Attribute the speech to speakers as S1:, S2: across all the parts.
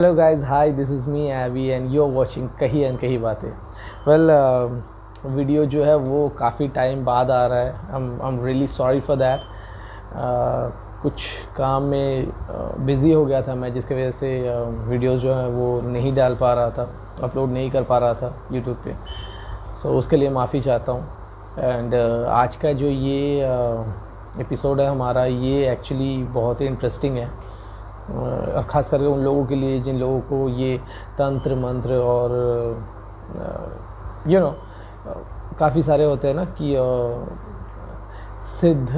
S1: Hello guys, hi, this is me Avi and you're watching कही अनकही बातें। Well video जो है वो काफ़ी टाइम बाद आ रहा है। I'm really sorry for that। कुछ काम में बिज़ी हो गया था मैं, जिसकी वजह से वीडियोस जो है वो नहीं डाल पा रहा था, अपलोड नहीं कर पा रहा था यूट्यूब पे। सो उसके लिए माफ़ी चाहता हूँ। एंड आज का जो ये एपिसोड है हमारा, ये एक्चुअली बहुत ही इंटरेस्टिंग है, और ख़ास करके उन लोगों के लिए जिन लोगों को ये तंत्र मंत्र और काफ़ी सारे होते हैं ना कि सिद्ध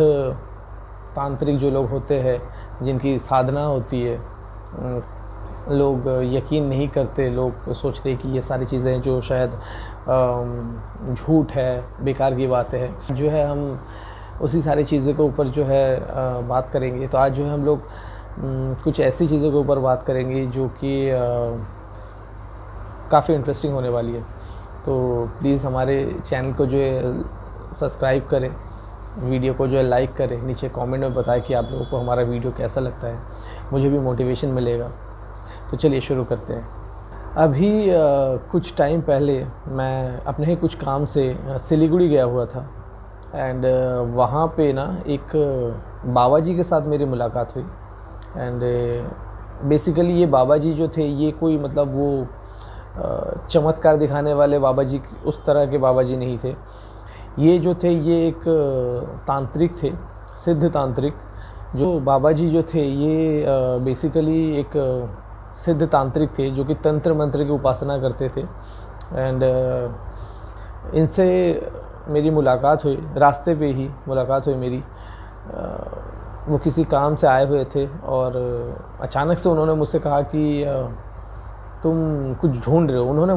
S1: तांत्रिक जो लोग होते हैं, जिनकी साधना होती है, लोग यकीन नहीं करते। लोग सोचते हैं कि ये सारी चीज़ें जो शायद झूठ है, बेकार की बातें हैं। जो है हम उसी सारी चीज़ों के ऊपर जो है बात करेंगे। तो आज जो है हम लोग कुछ ऐसी चीज़ों के ऊपर बात करेंगे जो कि काफ़ी इंटरेस्टिंग होने वाली है। तो प्लीज़ हमारे चैनल को जो है सब्सक्राइब करें, वीडियो को जो है लाइक करें, नीचे कमेंट में बताएं कि आप लोगों को हमारा वीडियो कैसा लगता है, मुझे भी मोटिवेशन मिलेगा। तो चलिए शुरू करते हैं। अभी कुछ टाइम पहले मैं अपने ही कुछ काम से सिलीगुड़ी गया हुआ था। एंड वहाँ पे ना एक बाबा जी के साथ मेरी मुलाकात हुई। एंड बेसिकली ये बाबा जी जो थे, ये कोई मतलब वो चमत्कार दिखाने वाले बाबा जी, उस तरह के बाबा जी नहीं थे। ये जो थे ये एक तांत्रिक थे, सिद्ध तांत्रिक। जो बाबा जी जो थे ये बेसिकली एक सिद्ध तांत्रिक थे जो कि तंत्र मंत्र की उपासना करते थे। एंड इनसे मेरी मुलाकात हुई, रास्ते पे ही मुलाकात हुई मेरी। वो किसी काम से आए हुए थे और अचानक से उन्होंने मुझसे कहा कि तुम कुछ ढूंढ रहे हो। उन्होंने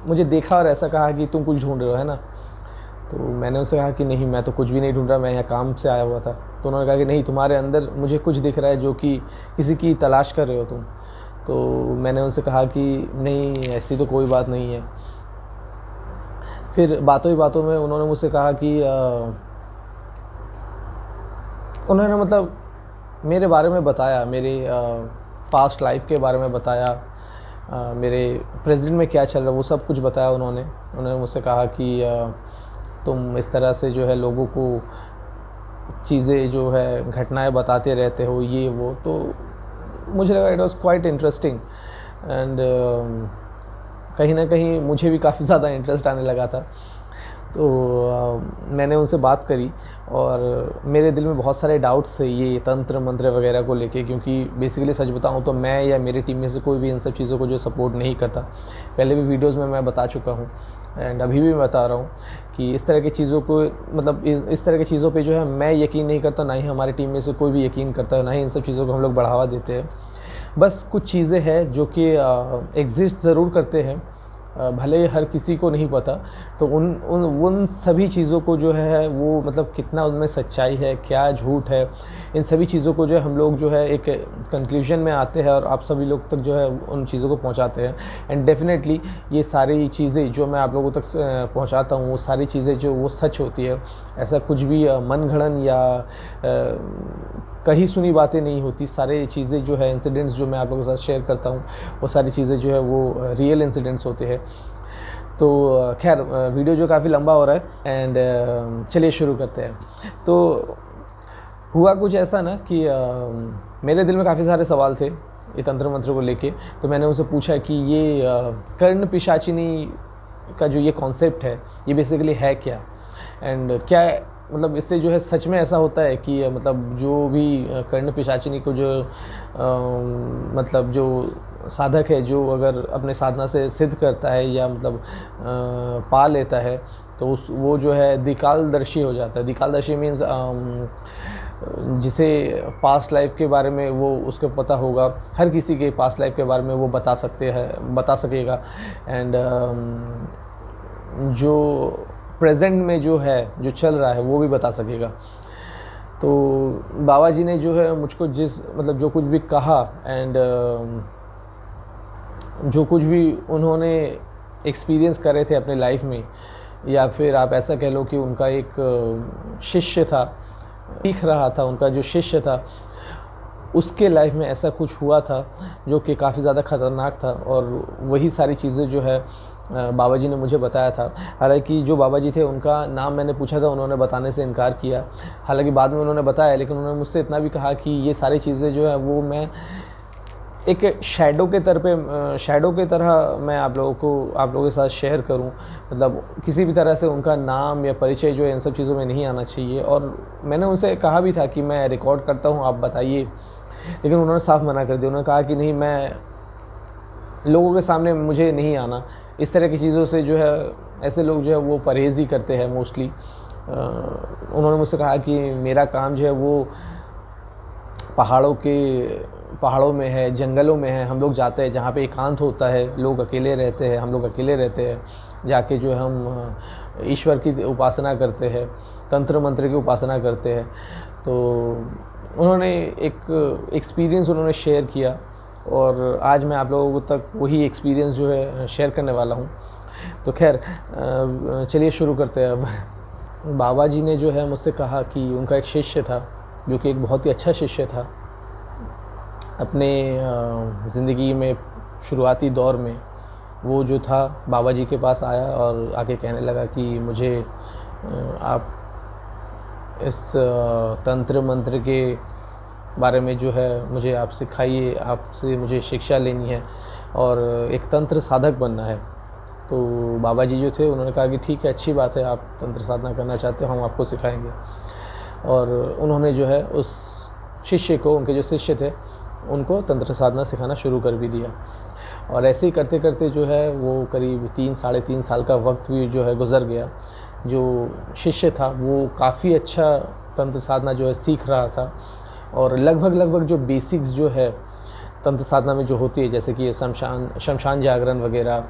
S1: मुझे देखा और ऐसा कहा कि तुम कुछ ढूंढ रहे हो, है ना। तो मैंने उनसे कहा कि नहीं, मैं तो कुछ भी नहीं ढूंढ रहा, मैं यहाँ काम से आया हुआ था। तो उन्होंने कहा कि नहीं, तुम्हारे अंदर मुझे कुछ दिख रहा है जो कि किसी की तलाश कर रहे हो तुम। तो मैंने उनसे कहा कि नहीं, ऐसी तो कोई बात नहीं है। फिर बातों ही बातों में उन्होंने मुझसे कहा कि उन्होंने मतलब मेरे बारे में बताया, मेरे पास्ट लाइफ के बारे में बताया, मेरे प्रेजेंट में क्या चल रहा है वो सब कुछ बताया उन्होंने मुझसे कहा कि तुम इस तरह से जो है लोगों को चीज़ें जो है घटनाएं बताते रहते हो, ये वो। तो मुझे लगा it was quite interesting. And कहीं ना कहीं मुझे भी काफ़ी ज़्यादा इंटरेस्ट आने लगा था। तो मैंने उनसे बात करी और मेरे दिल में बहुत सारे डाउट्स थे ये तंत्र मंत्र वगैरह को लेके, क्योंकि बेसिकली सच बताऊं तो मैं या मेरी टीम में से कोई भी इन सब चीज़ों को जो सपोर्ट नहीं करता। पहले भी वीडियोस में मैं बता चुका हूं एंड अभी भी बता रहा हूं कि इस तरह की चीज़ों को, मतलब इस तरह की चीज़ों पे जो है मैं यकीन नहीं करता, ना ही हमारी टीम में से कोई भी यकीन करता है, ना ही इन सब चीज़ों को हम लोग बढ़ावा देते हैं। बस कुछ चीज़ें हैं जो कि एग्जिस्ट ज़रूर करते हैं, भले हर किसी को नहीं पता। तो उन सभी चीज़ों को जो है वो मतलब कितना उनमें सच्चाई है, क्या झूठ है, इन सभी चीज़ों को जो है हम लोग जो है एक कंक्लूजन में आते हैं और आप सभी लोग तक जो है उन चीज़ों को पहुंचाते हैं। एंड डेफिनेटली ये सारी चीज़ें जो मैं आप लोगों तक पहुंचाता हूँ, वो सारी चीज़ें जो वो सच होती है। ऐसा कुछ भी मन गढ़ंत या कहीं सुनी बातें नहीं होती। सारे चीज़ें जो है इंसिडेंट्स जो मैं आप लोगों के साथ शेयर करता हूँ, वो सारी चीज़ें जो है वो रियल इंसिडेंट्स होते हैं। तो खैर वीडियो जो काफ़ी लंबा हो रहा है एंड चलिए शुरू करते हैं। तो हुआ कुछ ऐसा ना कि मेरे दिल में काफ़ी सारे सवाल थे ये तंत्र मंत्र को लेके। तो मैंने उनसे पूछा कि ये कर्ण पिशाचिनी का जो ये कॉन्सेप्ट है, ये बेसिकली है क्या, एंड क्या मतलब इससे जो है सच में ऐसा होता है कि मतलब जो भी कर्ण पिशाचिनी को जो मतलब जो साधक है, जो अगर अपने साधना से सिद्ध करता है या मतलब पा लेता है, तो वो जो है दिकालदर्शी हो जाता है। दिकालदर्शी मीन्स जिसे पास्ट लाइफ के बारे में वो उसको पता होगा, हर किसी के पास्ट लाइफ के बारे में वो बता सकेगा। एंड जो प्रेजेंट में जो है, जो चल रहा है, वो भी बता सकेगा। तो बाबा जी ने जो है मुझको मतलब जो कुछ भी कहा एंड जो कुछ भी उन्होंने एक्सपीरियंस करे थे अपने लाइफ में, या फिर आप ऐसा कह लो कि उनका एक शिष्य था, सीख रहा था, उनका जो शिष्य था, उसके लाइफ में ऐसा कुछ हुआ था जो कि काफ़ी ज़्यादा ख़तरनाक था, और वही सारी चीज़ें जो है बाबा जी ने मुझे बताया था। हालांकि जो बाबा जी थे उनका नाम मैंने पूछा था, उन्होंने बताने से इनकार किया। हालांकि बाद में उन्होंने बताया, लेकिन उन्होंने मुझसे इतना भी कहा कि ये सारी चीज़ें जो है वो मैं एक शैडो के तरह मैं आप लोगों के साथ शेयर करूं। मतलब किसी भी तरह से उनका नाम या परिचय जो है इन सब चीज़ों में नहीं आना चाहिए। और मैंने उनसे कहा भी था कि मैं रिकॉर्ड करता हूं, आप बताइए, लेकिन उन्होंने साफ मना कर दिया। उन्होंने कहा कि नहीं, मैं लोगों के सामने मुझे नहीं आना। इस तरह की चीज़ों से जो है ऐसे लोग जो है वो परहेज़ ही करते हैं मोस्टली। उन्होंने मुझसे कहा कि मेरा काम जो है वो पहाड़ों में है, जंगलों में है। हम लोग जाते हैं जहाँ पे एकांत होता है, लोग अकेले रहते हैं, हम लोग अकेले रहते हैं, जाके जो है हम ईश्वर की उपासना करते हैं, तंत्र मंत्र की उपासना करते हैं। तो उन्होंने एक एक्सपीरियंस उन्होंने शेयर किया, और आज मैं आप लोगों तक वही एक्सपीरियंस जो है शेयर करने वाला हूँ। तो खैर चलिए शुरू करते हैं अब। बाबा जी ने जो है मुझसे कहा कि उनका एक शिष्य था जो कि एक बहुत ही अच्छा शिष्य था। अपने ज़िंदगी में शुरुआती दौर में वो जो था बाबा जी के पास आया और आके कहने लगा कि मुझे आप इस तंत्र मंत्र के बारे में जो है मुझे आप सिखाइए, आपसे मुझे शिक्षा लेनी है और एक तंत्र साधक बनना है। तो बाबा जी जो थे उन्होंने कहा कि ठीक है, अच्छी बात है, आप तंत्र साधना करना चाहते हो, हम आपको सिखाएंगे। और उन्होंने जो है उस शिष्य को, उनके जो शिष्य थे, उनको तंत्र साधना सिखाना शुरू कर भी दिया। और ऐसे ही करते करते जो है वो करीब 3-3.5 साल का वक्त भी जो है गुज़र गया। जो शिष्य था वो काफ़ी अच्छा तंत्र साधना जो है सीख रहा था, और लगभग जो बेसिक्स जो है तंत्र साधना में जो होती है, जैसे कि शमशान जागरण वगैरह,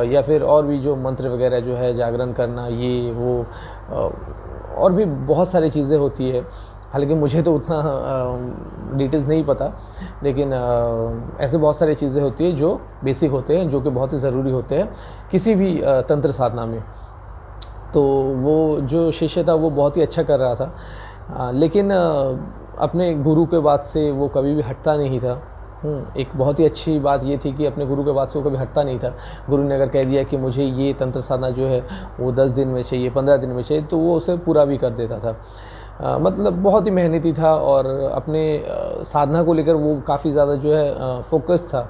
S1: या फिर और भी जो मंत्र वगैरह जो है जागरण करना, ये वो और भी बहुत सारी चीज़ें होती है। हालांकि मुझे तो उतना डिटेल्स नहीं पता, लेकिन ऐसे बहुत सारी चीज़ें होती है जो बेसिक होते हैं, जो कि बहुत ही ज़रूरी होते हैं किसी भी तंत्र साधना में। तो वो जो शिष्य था वो बहुत ही अच्छा कर रहा था, लेकिन अपने गुरु के बात से वो कभी भी हटता नहीं था। एक बहुत ही अच्छी बात ये थी कि अपने गुरु के बात से वो कभी हटता नहीं था। गुरु ने अगर कह दिया कि मुझे ये तंत्र साधना जो है वो 10 दिन में चाहिए, 15 दिन में चाहिए, तो वो उसे पूरा भी कर देता था। मतलब बहुत ही मेहनती था, और अपने साधना को लेकर वो काफ़ी ज़्यादा जो है फोकस था।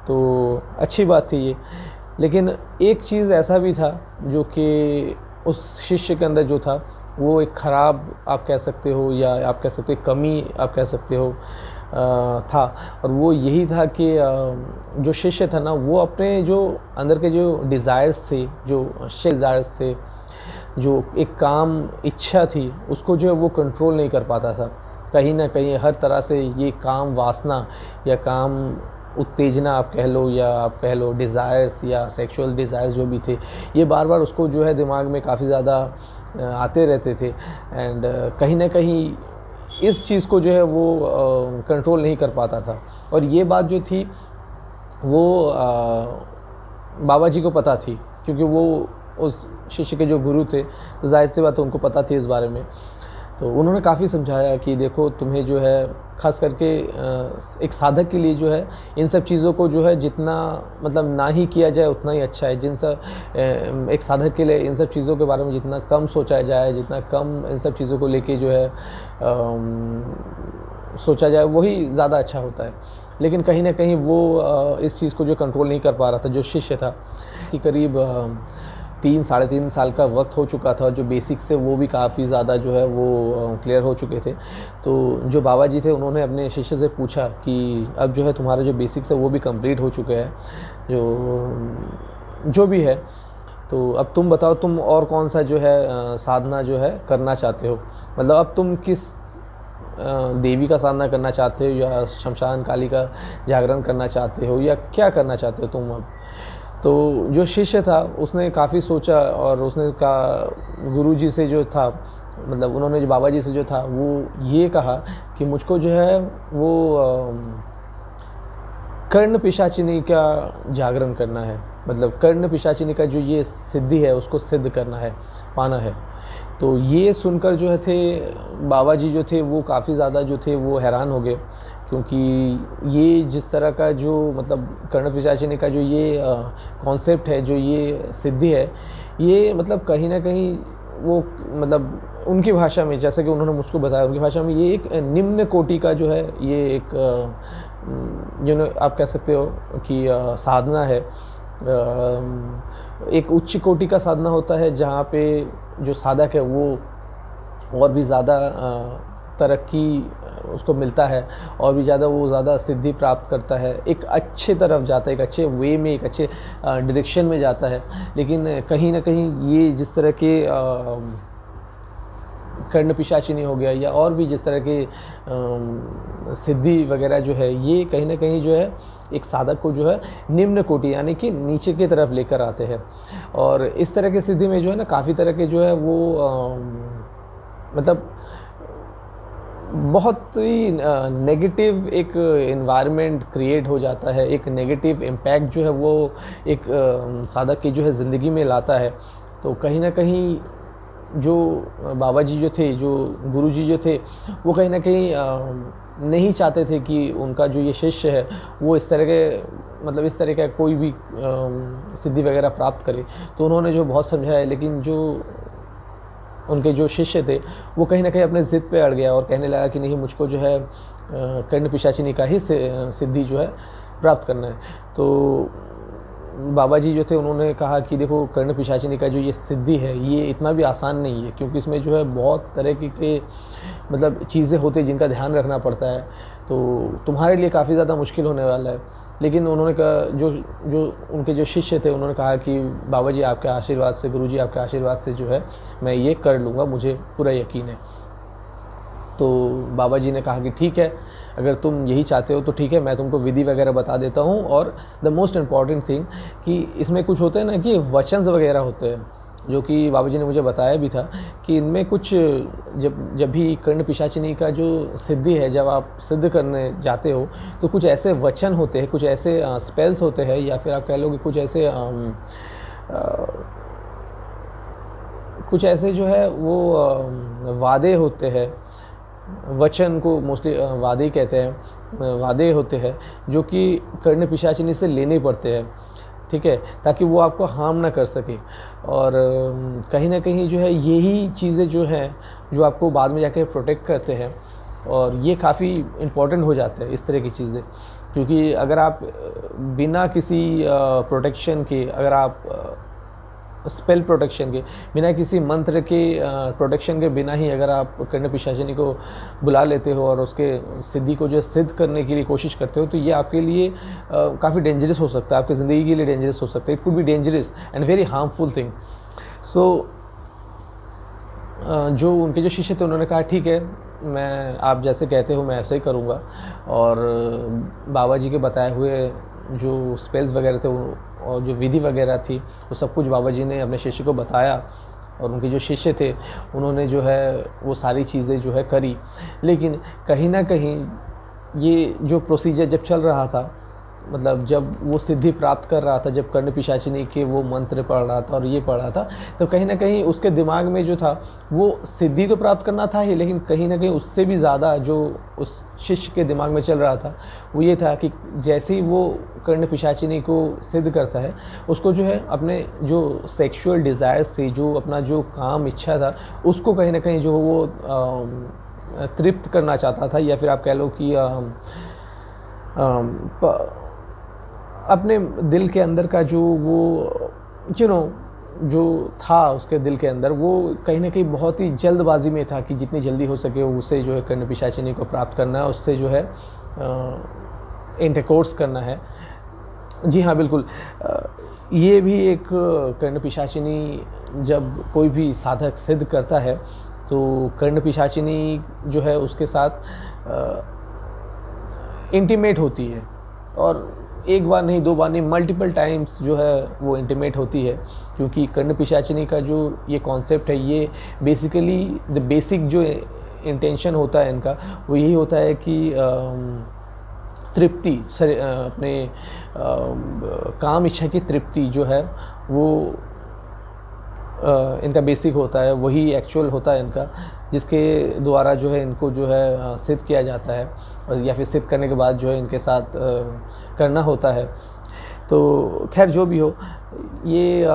S1: तो अच्छी बात थी ये। लेकिन एक चीज़ ऐसा भी था जो कि उस शिष्य के अंदर जो था वो एक ख़राब आप कह सकते हो, या आप कह सकते हो कमी आप कह सकते हो था। और वो यही था कि जो शिष्य था ना, वो अपने जो अंदर के जो डिज़ायर्स थे, जो डिज़ायर्स थे, जो एक काम इच्छा थी, उसको जो है वो कंट्रोल नहीं कर पाता था। कहीं ना कहीं हर तरह से ये काम वासना या काम उत्तेजना आप कह लो, या आप कह लो डिज़ायर्स या सेक्सुअल डिज़ायर्स जो भी थे, ये बार बार उसको जो है दिमाग में काफ़ी ज़्यादा आते रहते थे। एंड कहीं ना कहीं इस चीज़ को जो है वो कंट्रोल नहीं कर पाता था। और ये बात जो थी वो बाबा जी को पता थी, क्योंकि वो उस शिष्य के जो गुरु थे, तो जाहिर सी बात उनको पता थी इस बारे में। तो उन्होंने काफ़ी समझाया कि देखो, तुम्हें जो है ख़ास करके एक साधक के लिए जो है इन सब चीज़ों को जो है जितना मतलब ना ही किया जाए उतना ही अच्छा है। एक साधक के लिए इन सब चीज़ों के बारे में जितना कम सोचा जाए, जितना कम इन सब चीज़ों को लेके जो है सोचा जाए, वही ज़्यादा अच्छा होता है। लेकिन कहीं ना कहीं वो इस चीज़ को जो कंट्रोल नहीं कर पा रहा था, जो शिष्य था, कि करीब 3-3.5 साल का वक्त हो चुका था, और जो बेसिक्स थे वो भी काफ़ी ज़्यादा जो है वो क्लियर हो चुके थे। तो जो बाबा जी थे उन्होंने अपने शिष्य से पूछा कि अब जो है तुम्हारा जो बेसिक्स है वो भी कंप्लीट हो चुके हैं, जो भी है, तो अब तुम बताओ, तुम और कौन सा जो है साधना जो है करना चाहते हो। मतलब अब तुम किस देवी का साधना करना चाहते हो, या शमशान काली का जागरण करना चाहते हो, या क्या करना चाहते हो तुम अब। तो जो शिष्य था उसने काफ़ी सोचा, और उसने कहा गुरुजी से जो था, मतलब उन्होंने जो बाबा जी से जो था वो ये कहा कि मुझको जो है वो कर्ण पिशाचिनी का जागरण करना है। मतलब कर्ण पिशाचिनी का जो ये सिद्धि है उसको सिद्ध करना है, पाना है। तो ये सुनकर जो है थे बाबा जी जो थे वो काफ़ी ज़्यादा जो थे वो हैरान हो गए। क्योंकि ये जिस तरह का जो मतलब कर्ण पिशाचिनी का जो ये कॉन्सेप्ट है, जो ये सिद्धि है, ये मतलब कहीं ना कहीं वो मतलब उनकी भाषा में, जैसे कि उन्होंने मुझको बताया, उनकी भाषा में ये एक निम्न कोटि का जो है, ये एक आप कह सकते हो कि साधना है। एक उच्च कोटि का साधना होता है जहाँ पे जो साधक है वो और भी ज़्यादा तरक्की उसको मिलता है, और भी ज़्यादा वो ज़्यादा सिद्धि प्राप्त करता है, एक अच्छे तरफ जाता है, एक अच्छे वे में, एक अच्छे डायरेक्शन में जाता है। लेकिन कहीं ना कहीं ये जिस तरह के कर्ण पिशाचिनी हो गया या और भी जिस तरह के सिद्धि वगैरह जो है, ये कहीं ना कहीं जो है एक साधक को जो है निम्न कोटि यानी कि नीचे की तरफ लेकर आते हैं। और इस तरह की सिद्धि में जो है ना काफ़ी तरह के जो है वो मतलब बहुत ही नेगेटिव एक एनवायरनमेंट क्रिएट हो जाता है, एक नेगेटिव इम्पैक्ट जो है वो एक साधक की जो है ज़िंदगी में लाता है। तो कहीं ना कहीं जो बाबा जी जो थे, जो गुरु जी जो थे, वो कहीं ना कहीं नहीं चाहते थे कि उनका जो ये शिष्य है वो इस तरह के मतलब इस तरह का कोई भी सिद्धि वगैरह प्राप्त करे। तो उन्होंने जो बहुत समझाया, लेकिन जो उनके जो शिष्य थे वो कहीं ना कहीं अपने ज़िद पे अड़ गया और कहने लगा कि नहीं, मुझको जो है कर्ण पिशाचिनी का ही सिद्धि जो है प्राप्त करना है। तो बाबा जी जो थे उन्होंने कहा कि देखो, कर्ण पिशाचिनी का जो ये सिद्धि है ये इतना भी आसान नहीं है, क्योंकि इसमें जो है बहुत तरह के मतलब चीज़ें होती हैं जिनका ध्यान रखना पड़ता है। तो तुम्हारे लिए काफ़ी ज़्यादा मुश्किल होने वाला है। लेकिन उन्होंने कहा, जो उनके जो शिष्य थे उन्होंने कहा कि बाबा जी आपके आशीर्वाद से, गुरु जी आपके आशीर्वाद से जो है मैं ये कर लूँगा, मुझे पूरा यकीन है। तो बाबा जी ने कहा कि ठीक है, अगर तुम यही चाहते हो तो ठीक है, मैं तुमको विधि वगैरह बता देता हूँ। और द मोस्ट इम्पॉर्टेंट थिंग कि इसमें कुछ होते हैं ना कि वचन वगैरह होते हैं, जो कि बाबा जी ने मुझे बताया भी था कि इनमें कुछ जब भी कर्ण पिशाचिनी का जो सिद्धि है, जब आप सिद्ध करने जाते हो तो कुछ ऐसे वचन होते हैं, कुछ ऐसे स्पेल्स होते हैं, या फिर आप कह लो कि कुछ ऐसे जो है वो वादे होते हैं। वचन को मोस्टली वादे ही कहते हैं, वादे होते हैं जो कि कर्ण पिशाचिनी से लेने पड़ते हैं, ठीक है, ताकि वो आपको हार्म ना कर सके। और कहीं ना कहीं जो है यही चीज़ें जो हैं जो आपको बाद में जाके प्रोटेक्ट करते हैं, और ये काफ़ी इम्पोर्टेंट हो जाते हैं इस तरह की चीज़ें। क्योंकि अगर आप बिना किसी प्रोटेक्शन के, अगर आप स्पेल प्रोटेक्शन के बिना, किसी मंत्र के प्रोटेक्शन के बिना ही अगर आप कर्ण पिशाचिनी को बुला लेते हो और उसके सिद्धि को जो सिद्ध करने के लिए कोशिश करते हो, तो ये आपके लिए काफ़ी डेंजरस हो सकता है, आपकी ज़िंदगी के लिए डेंजरस हो सकता है। It could be dangerous and very harmful thing. So जो उनके जो शिष्य थे उन्होंने कहा ठीक है, मैं आप जैसे कहते हो मैं ऐसे ही करूँगा। और बाबा जी के बताए हुए जो स्पेल्स वगैरह थे और जो विधि वगैरह थी वो सब कुछ बाबा जी ने अपने शिष्य को बताया, और उनके जो शिष्य थे उन्होंने जो है वो सारी चीज़ें जो है करी। लेकिन कहीं ना कहीं ये जो प्रोसीजर जब चल रहा था, मतलब जब वो सिद्धि प्राप्त कर रहा था, जब कर्ण पिशाचिनी के वो मंत्र पढ़ रहा था और ये पढ़ रहा था, तो कहीं ना कहीं उसके दिमाग में जो था वो सिद्धि तो प्राप्त करना था ही, लेकिन कहीं ना कहीं उससे भी ज़्यादा जो उस शिष्य के दिमाग में चल रहा था वो ये था कि जैसे ही वो कर्ण पिशाचिनी को सिद्ध करता है, उसको जो है अपने जो सेक्सुअल डिज़ायर्स थी, जो अपना जो काम इच्छा था, उसको कहीं ना कहीं जो वो तृप्त करना चाहता था, या फिर आप कह लो कि अपने दिल के अंदर का जो वो जो था उसके दिल के अंदर, वो कहीं ना कहीं बहुत ही जल्दबाजी में था कि जितनी जल्दी हो सके उसे जो है कर्ण पिशाचिनी को प्राप्त करना है, उससे जो है इंटरकोर्स करना है। जी हाँ, बिल्कुल। ये भी एक कर्ण पिशाचिनी जब कोई भी साधक सिद्ध करता है तो कर्ण पिशाचिनी जो है उसके साथ इंटीमेट होती है, और एक बार नहीं, दो बार नहीं, मल्टीपल टाइम्स जो है वो इंटीमेट होती है। क्योंकि कर्ण पिशाचिनी का जो ये कॉन्सेप्ट है, ये बेसिकली द बेसिक जो इंटेंशन होता है इनका वो यही होता है कि तृप्ति, अपने काम इच्छा की तृप्ति जो है वो इनका बेसिक होता है, वही एक्चुअल होता है इनका, जिसके द्वारा जो है इनको जो है सिद्ध किया जाता है। और या फिर सिद्ध करने के बाद जो है इनके साथ करना होता है। तो खैर जो भी हो, ये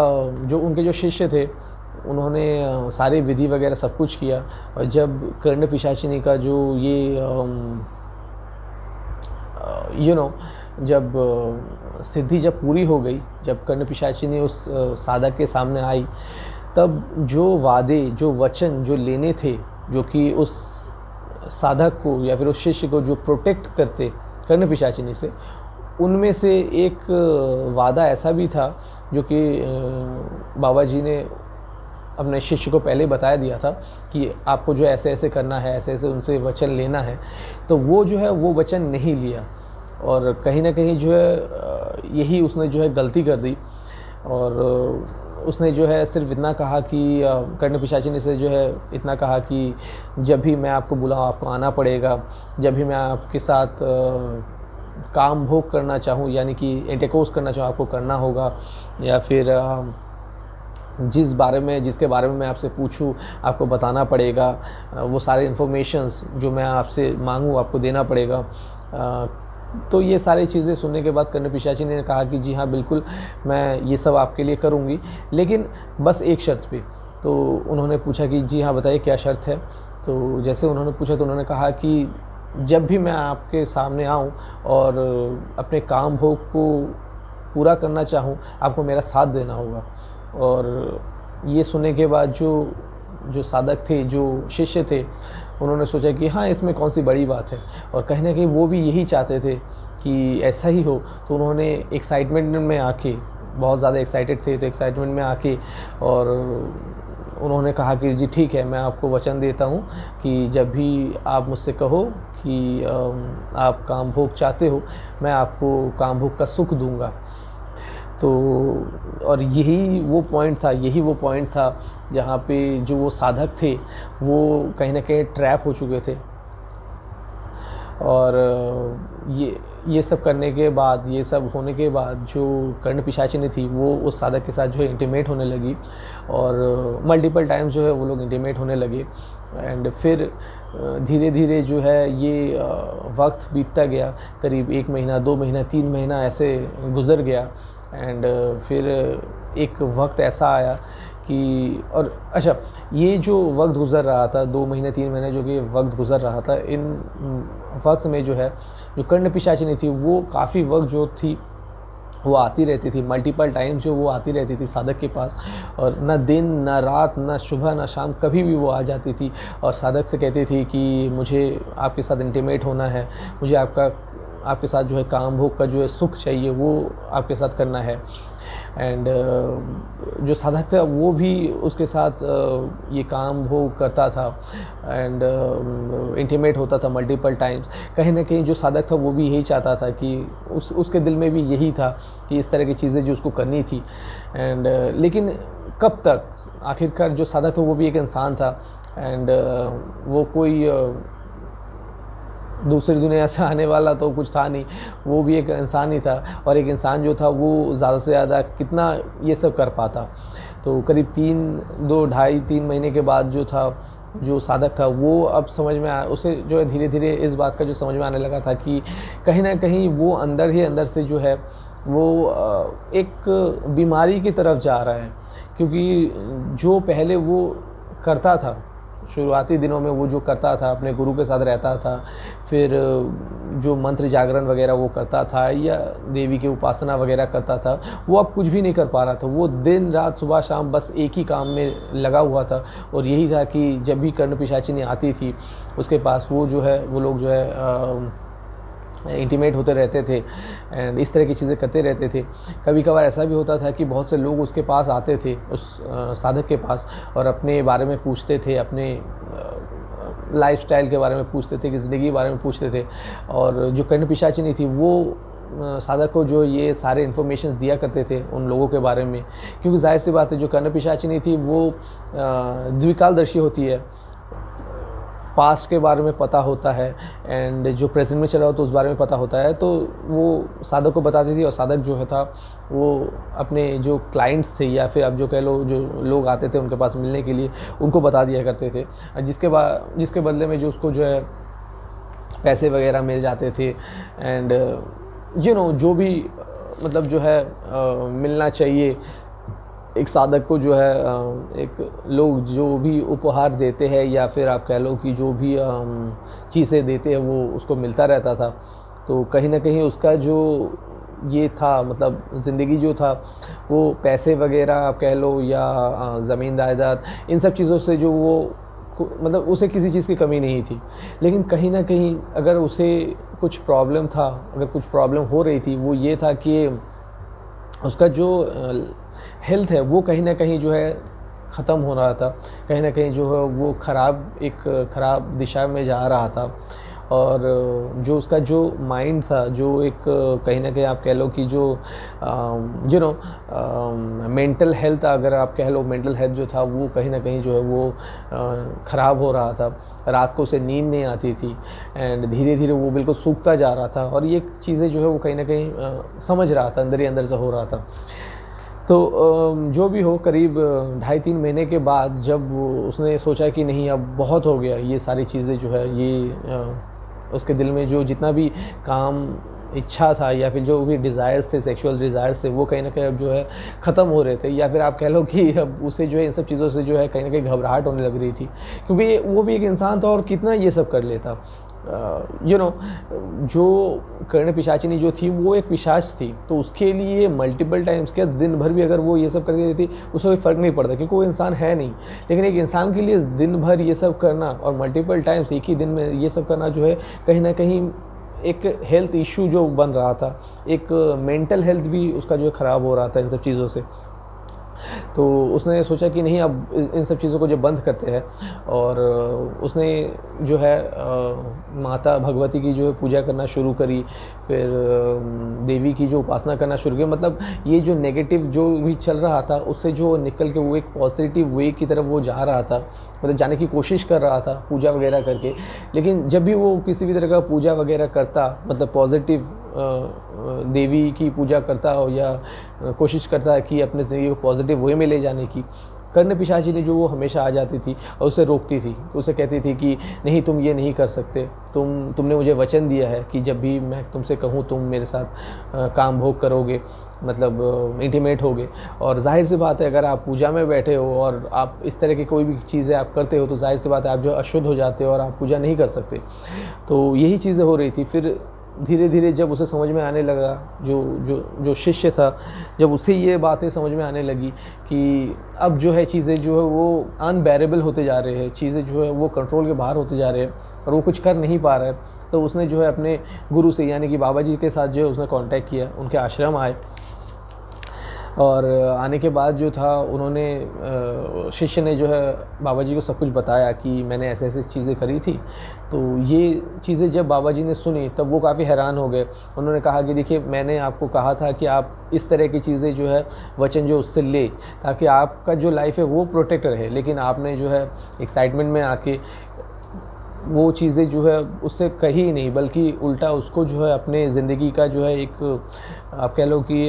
S1: जो उनके जो शिष्य थे उन्होंने सारी विधि वगैरह सब कुछ किया। और जब कर्ण पिशाचिनी का जो ये जब सिद्धि जब पूरी हो गई, जब कर्ण पिशाचिनी उस साधक के सामने आई, तब जो वादे, जो वचन जो लेने थे, जो कि उस साधक को या फिर उस शिष्य को जो प्रोटेक्ट करते कर्ण पिशाचिनी से, उनमें से एक वादा ऐसा भी था जो कि बाबा जी ने अपने शिष्य को पहले बता दिया था कि आपको जो ऐसे ऐसे करना है, ऐसे ऐसे उनसे वचन लेना है। तो वो जो है वो वचन नहीं लिया, और कहीं ना कहीं जो है यही उसने जो है गलती कर दी। और उसने जो है सिर्फ इतना कहा कि कर्ण पिशाचिनी से जो है इतना कहा कि जब भी मैं आपको बुलाऊं आपको आना पड़ेगा, जब भी मैं आपके साथ काम भोग करना चाहूँ, यानी कि इंटरकोर्स करना चाहूँ, आपको करना होगा, या फिर जिसके बारे में मैं आपसे पूछूं आपको बताना पड़ेगा, वो सारे इन्फॉर्मेशंस जो मैं आपसे मांगूं आपको देना पड़ेगा। तो ये सारी चीज़ें सुनने के बाद कर्ण पिशाचिनी ने कहा कि जी हाँ बिल्कुल, मैं ये सब आपके लिए करूँगी, लेकिन बस एक शर्त पे। तो उन्होंने पूछा कि जी हाँ बताइए क्या शर्त है। तो जैसे उन्होंने पूछा तो उन्होंने कहा कि जब भी मैं आपके सामने आऊँ और अपने काम भोग को पूरा करना चाहूँ, आपको मेरा साथ देना होगा। और ये सुनने के बाद जो साधक थे, जो शिष्य थे, उन्होंने सोचा कि हाँ इसमें कौन सी बड़ी बात है, और कहीं ना कहीं वो भी यही चाहते थे कि ऐसा ही हो। तो उन्होंने एक्साइटमेंट में आके, बहुत ज़्यादा एक्साइटेड थे, तो एक्साइटमेंट में आके और उन्होंने कहा कि जी ठीक है, मैं आपको वचन देता हूँ कि जब भी आप मुझसे कहो कि आप काम भोग चाहते हो, मैं आपको काम भोग का सुख दूंगा। तो और यही वो पॉइंट था जहाँ पे जो वो साधक थे वो कहीं ना कहीं ट्रैप हो चुके थे। और ये सब करने के बाद, ये सब होने के बाद जो कर्ण पिशाचिनी थी वो उस साधक के साथ जो है इंटीमेट होने लगी, और मल्टीपल टाइम्स जो है वो लोग इंटीमेट होने लगे। एंड फिर धीरे धीरे जो है ये वक्त बीतता गया, करीब 1 महीना, 2 महीना, 3 महीना ऐसे गुज़र गया। एंड फिर एक वक्त ऐसा आया कि, और अच्छा, ये जो वक्त गुज़र रहा था, 2 महीने 3 महीने जो कि वक्त गुज़र रहा था, इन वक्त में जो है जो कर्ण पिशाचिनी थी वो काफ़ी वक्त जो थी वो आती रहती थी, मल्टीपल टाइम्स जो वो आती रहती थी साधक के पास, और न दिन न रात न सुबह न शाम, कभी भी वो आ जाती थी और साधक से कहती थी कि मुझे आपके साथ इंटीमेट होना है, मुझे आपके साथ जो है काम भोग का जो है सुख चाहिए वो आपके साथ करना है। एंड जो साधक था वो भी उसके साथ ये काम भोग करता था एंड इंटीमेट होता था मल्टीपल टाइम्स। कहीं ना कहीं जो साधक था वो भी यही चाहता था कि उसके दिल में भी यही था कि इस तरह की चीज़ें जो उसको करनी थी। एंड लेकिन कब तक, आखिरकार जो साधक था वो भी एक इंसान था, एंड वो कोई दूसरी दुनिया से आने वाला तो कुछ था नहीं, वो भी एक इंसान ही था। और एक इंसान जो था वो ज़्यादा से ज़्यादा कितना ये सब कर पाता। तो करीब 2-2.5-3 महीने के बाद जो साधक था वो अब समझ में उसे जो है धीरे धीरे इस बात का जो समझ में आने लगा था कि कहीं ना कहीं वो अंदर ही अंदर से जो है वो एक बीमारी की तरफ जा रहा है। क्योंकि जो पहले वो करता था, शुरुआती दिनों में वो जो करता था, अपने गुरु के साथ रहता था, फिर जो मंत्र जागरण वगैरह वो करता था या देवी की उपासना वगैरह करता था, वो अब कुछ भी नहीं कर पा रहा था। वो दिन रात सुबह शाम बस एक ही काम में लगा हुआ था, और यही था कि जब भी कर्ण पिशाचिनी आती थी उसके पास, वो जो है वो लोग जो है इंटीमेट होते रहते थे एंड इस तरह की चीज़ें करते रहते थे। कभी कभार ऐसा भी होता था कि बहुत से लोग उसके पास आते थे, उस साधक के पास, और अपने बारे में पूछते थे, अपने लाइफस्टाइल के बारे में पूछते थे, ज़िंदगी के बारे में पूछते थे। और जो कर्ण पिशाचिनी थी वो साधक को जो ये सारे इन्फॉर्मेशन दिया करते थे उन लोगों के बारे में, क्योंकि जाहिर सी बात है जो कर्ण पिशाचिनी थी वो द्विकालदर्शी होती है, पास्ट के बारे में पता होता है एंड जो प्रेजेंट में चल रहा हो तो उस बारे में पता होता है। तो वो साधक को बताती थी, और साधक जो है था वो अपने जो क्लाइंट्स थे या फिर अब जो कह लो जो लोग आते थे उनके पास मिलने के लिए, उनको बता दिया करते थे, जिसके बदले में जो उसको जो है पैसे वगैरह मिल जाते थे एंड जो भी मतलब जो है मिलना चाहिए एक साधक को, जो है एक लोग जो भी उपहार देते हैं या फिर आप कह लो कि जो भी चीज़ें देते हैं वो उसको मिलता रहता था। तो कहीं ना कहीं उसका जो ये था मतलब ज़िंदगी जो था वो पैसे वगैरह आप कह लो या ज़मीन जायदाद इन सब चीज़ों से जो वो मतलब उसे किसी चीज़ की कमी नहीं थी। लेकिन कहीं ना कहीं अगर उसे कुछ प्रॉब्लम था, अगर कुछ प्रॉब्लम हो रही थी, वो ये था कि उसका जो हेल्थ है वो कहीं ना कहीं जो है ख़त्म हो रहा था, कहीं ना कहीं जो है वो ख़राब दिशा में जा रहा था। और जो उसका जो माइंड था, जो एक कहीं ना कहीं आप कह लो कि जो मेंटल हेल्थ, अगर आप कह लो मेंटल हेल्थ जो था वो कहीं ना कहीं जो है वो ख़राब हो रहा था। रात को उसे नींद नहीं आती थी एंड धीरे धीरे वो बिल्कुल सूखता जा रहा था। और ये चीज़ें जो है वो कहीं ना कहीं समझ रहा था, अंदर ही अंदर से हो रहा था। तो जो भी हो, करीब 2.5-3 महीने के बाद जब उसने सोचा कि नहीं अब बहुत हो गया, ये सारी चीज़ें जो है ये उसके दिल में जो जितना भी काम इच्छा था या फिर जो भी डिज़ायर्स थे, सेक्सुअल डिज़ायर्स थे, वो कहीं ना कहीं अब जो है ख़त्म हो रहे थे। या फिर आप कह लो कि अब उसे जो है इन सब चीज़ों से जो है कहीं ना कहीं घबराहट होने लग रही थी, क्योंकि वो भी एक इंसान था और कितना ये सब कर लेता। जो कर्ण पिशाचिनी जो थी वो एक पिशाच थी, तो उसके लिए मल्टीपल टाइम्स क्या दिन भर भी अगर वो ये सब करती रहती उससे कोई फ़र्क नहीं पड़ता, क्योंकि वो इंसान है नहीं। लेकिन एक इंसान के लिए दिन भर ये सब करना और मल्टीपल टाइम्स एक ही दिन में ये सब करना जो है कहीं ना कहीं एक हेल्थ इशू जो बन रहा था, एक मेंटल हेल्थ भी उसका जो है ख़राब हो रहा था इन सब चीज़ों से। तो उसने सोचा कि नहीं अब इन सब चीज़ों को जो बंद करते हैं। और उसने जो है माता भगवती की जो है पूजा करना शुरू करी, फिर देवी की जो उपासना करना शुरू की। मतलब ये जो नेगेटिव जो भी चल रहा था उससे जो निकल के वो एक पॉजिटिव वे की तरफ वो जा रहा था, मतलब जाने की कोशिश कर रहा था पूजा वगैरह करके। लेकिन जब भी वो किसी भी तरह का पूजा वगैरह करता, मतलब पॉजिटिव देवी की पूजा करता हो या कोशिश करता है कि अपने ज़िंदगी को पॉजिटिव वे में ले जाने की, कर्ण पिशाचिनी जो वो हमेशा आ जाती थी और उसे रोकती थी। उसे कहती थी कि नहीं तुम ये नहीं कर सकते, तुमने मुझे वचन दिया है कि जब भी मैं तुमसे कहूँ तुम मेरे साथ काम भोग करोगे, मतलब इंटीमेट होगे। और जाहिर सी बात है अगर आप पूजा में बैठे हो और आप इस तरह की कोई भी चीज़ें आप करते हो तो जाहिर सी बात है आप जो अशुद्ध हो जाते हो और आप पूजा नहीं कर सकते। तो यही चीज़ें हो रही थी। फिर धीरे धीरे जब उसे समझ में आने लगा, जो शिष्य था, जब उसे ये बातें समझ में आने लगी कि अब जो है चीज़ें जो है वो अनबेरेबल होते जा रहे हैं, चीज़ें जो है वो कंट्रोल के बाहर होते जा रहे हैं और वो कुछ कर नहीं पा रहा है, तो उसने जो है अपने गुरु से यानी कि बाबा जी के साथ जो है उसने कांटेक्ट किया, उनके आश्रम आए। और आने के बाद जो था उन्होंने शिष्य ने जो है बाबा जी को सब कुछ बताया कि मैंने ऐसे ऐसे चीज़ें करी थी। तो ये चीज़ें जब बाबा जी ने सुनी तब वो काफ़ी हैरान हो गए। उन्होंने कहा कि देखिए मैंने आपको कहा था कि आप इस तरह की चीज़ें जो है वचन जो उससे ले, ताकि आपका जो लाइफ है वो प्रोटेक्ट रहे, लेकिन आपने जो है एक्साइटमेंट में आके वो चीज़ें जो है उससे कही ही नहीं, बल्कि उल्टा उसको जो है अपने ज़िंदगी का जो है एक आप कह लो कि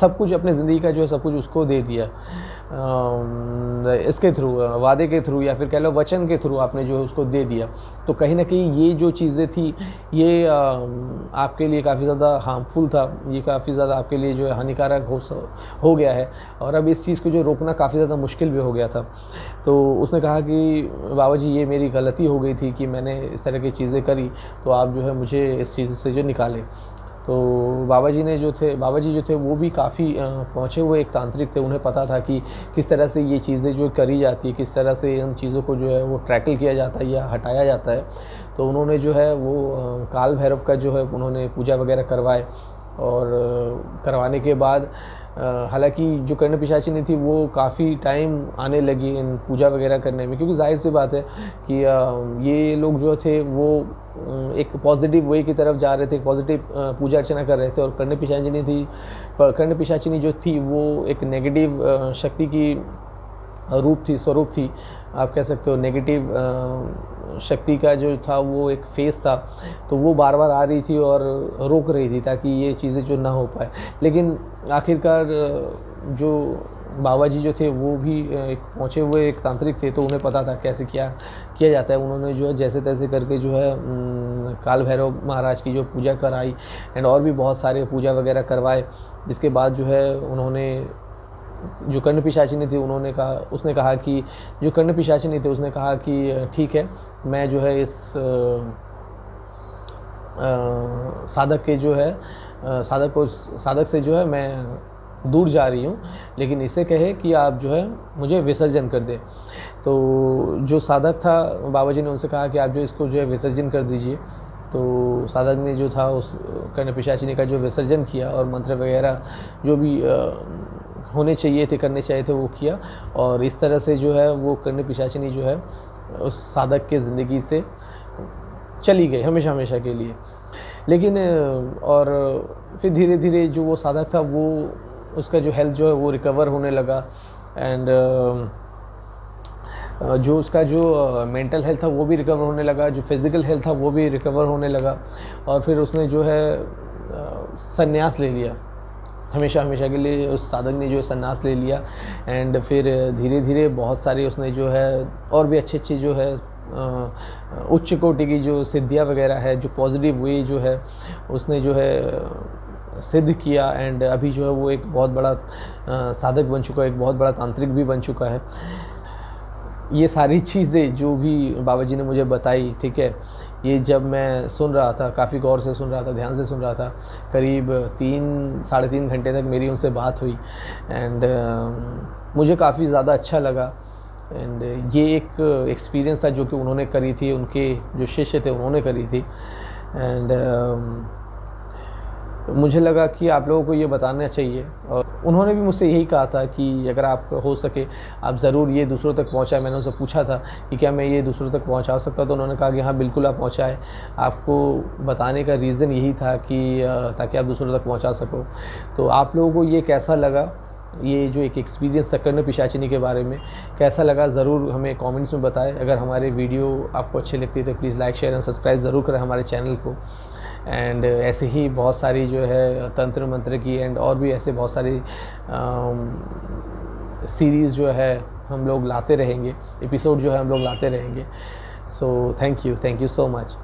S1: सब कुछ अपने ज़िंदगी का जो है सब कुछ उसको दे दिया। इसके थ्रू, वादे के थ्रू या फिर कह लो वचन के थ्रू आपने जो है उसको दे दिया। तो कहीं ना कहीं ये जो चीज़ें थी ये आपके लिए काफ़ी ज़्यादा हार्मफुल था, ये काफ़ी ज़्यादा आपके लिए जो है हानिकारक हो गया है और अब इस चीज़ को जो रोकना काफ़ी ज़्यादा मुश्किल भी हो गया था। तो उसने कहा कि बाबा जी ये मेरी गलती हो गई थी कि मैंने इस तरह की चीज़ें करी, तो आप जो है मुझे इस चीज़ से जो निकाले। तो बाबा जी जो थे वो भी काफ़ी पहुँचे हुए एक तांत्रिक थे। उन्हें पता था कि किस तरह से ये चीज़ें जो करी जाती है, किस तरह से इन चीज़ों को जो है वो टैकल किया जाता है या हटाया जाता है। तो उन्होंने जो है वो काल भैरव का जो है उन्होंने पूजा वगैरह करवाए और करवाने के बाद हालांकि जो कर्ण पिशाचिनी थी वो काफ़ी टाइम आने लगी इन पूजा वगैरह करने में, क्योंकि जाहिर सी बात है कि ये लोग जो थे वो एक पॉजिटिव वे की तरफ जा रहे थे, पॉजिटिव पूजा अर्चना कर रहे थे। और कर्ण पिशाचिनी जो थी वो एक नेगेटिव शक्ति की स्वरूप थी, आप कह सकते हो। नेगेटिव शक्ति का जो था वो एक फेस था, तो वो बार बार आ रही थी और रोक रही थी ताकि ये चीज़ें जो ना हो पाए। लेकिन आखिरकार जो बाबा जी जो थे वो भी एक पहुँचे हुए एक तांत्रिक थे, तो उन्हें पता था कैसे क्या किया जाता है। उन्होंने जो है जैसे तैसे करके जो है काल भैरव महाराज की जो पूजा कराई एंड और भी बहुत सारे पूजा वगैरह करवाए। जिसके बाद जो है उन्होंने, जो कर्ण पिशाचिनी थी उन्होंने कहा, उसने कहा कि, जो कर्ण पिशाचिनी थे उसने कहा कि ठीक है, मैं जो है इस साधक के जो है साधक से जो है मैं दूर जा रही हूँ, लेकिन इसे कहे कि आप जो है मुझे विसर्जन कर दें। तो जो साधक था, बाबा जी ने उनसे कहा कि आप जो इसको जो है विसर्जन कर दीजिए। तो साधक ने जो था उस कर्ण पिशाचिनी का जो विसर्जन किया और मंत्र वगैरह जो भी होने चाहिए थे, करने चाहिए थे, वो किया। और इस तरह से जो है वो कर्ण पिशाचिनी जो है उस साधक के ज़िंदगी से चली गई हमेशा हमेशा के लिए। लेकिन और फिर धीरे धीरे जो वो साधक था वो, उसका जो हेल्थ जो है वो रिकवर होने लगा। एंड जो उसका जो मेंटल हेल्थ था वो भी रिकवर होने लगा, जो फिज़िकल हेल्थ था वो भी रिकवर होने लगा। और फिर उसने जो है संन्यास ले लिया, हमेशा हमेशा के लिए उस साधक ने जो है संन्यास ले लिया। एंड फिर धीरे धीरे बहुत सारी उसने जो है और भी अच्छी अच्छी जो है उच्च कोटि की जो सिद्धियाँ वगैरह है, जो पॉजिटिव वे जो है उसने जो है सिद्ध किया। एंड अभी जो है वो एक बहुत बड़ा साधक बन चुका है, एक बहुत बड़ा तांत्रिक भी बन चुका है। ये सारी चीज़ें जो भी बाबा जी ने मुझे बताई, ठीक है, ये जब मैं सुन रहा था, काफ़ी गौर से सुन रहा था, ध्यान से सुन रहा था, करीब 3-3.5 घंटे तक मेरी उनसे बात हुई। एंड मुझे काफ़ी ज़्यादा अच्छा लगा। एंड ये एक एक्सपीरियंस था जो कि उन्होंने करी थी, उनके जो शिष्य थे उन्होंने करी थी। एंड मुझे लगा कि आप लोगों को ये बताना चाहिए। और उन्होंने भी मुझसे यही कहा था कि अगर आप हो सके आप ज़रूर ये दूसरों तक पहुँचाएं। मैंने उनसे पूछा था कि क्या मैं ये दूसरों तक पहुँचा सकता, तो उन्होंने कहा कि हाँ बिल्कुल आप पहुँचाएं। आपको बताने का रीज़न यही था कि ताकि आप दूसरों तक पहुँचा सको। तो आप लोगों को ये कैसा लगा, ये जो एक एक्सपीरियंस था कर्ण पिशाचिनी के बारे में, कैसा लगा ज़रूर हमें कमेंट्स में बताएं। अगर हमारे वीडियो आपको अच्छी लगती है तो please like share and subscribe ज़रूर करें हमारे चैनल को। एंड ऐसे ही बहुत सारी जो है तंत्र मंत्र की एंड और भी ऐसे बहुत सारी सीरीज़ जो है हम लोग लाते रहेंगे, एपिसोड जो है हम लोग लाते रहेंगे। So thank you so much.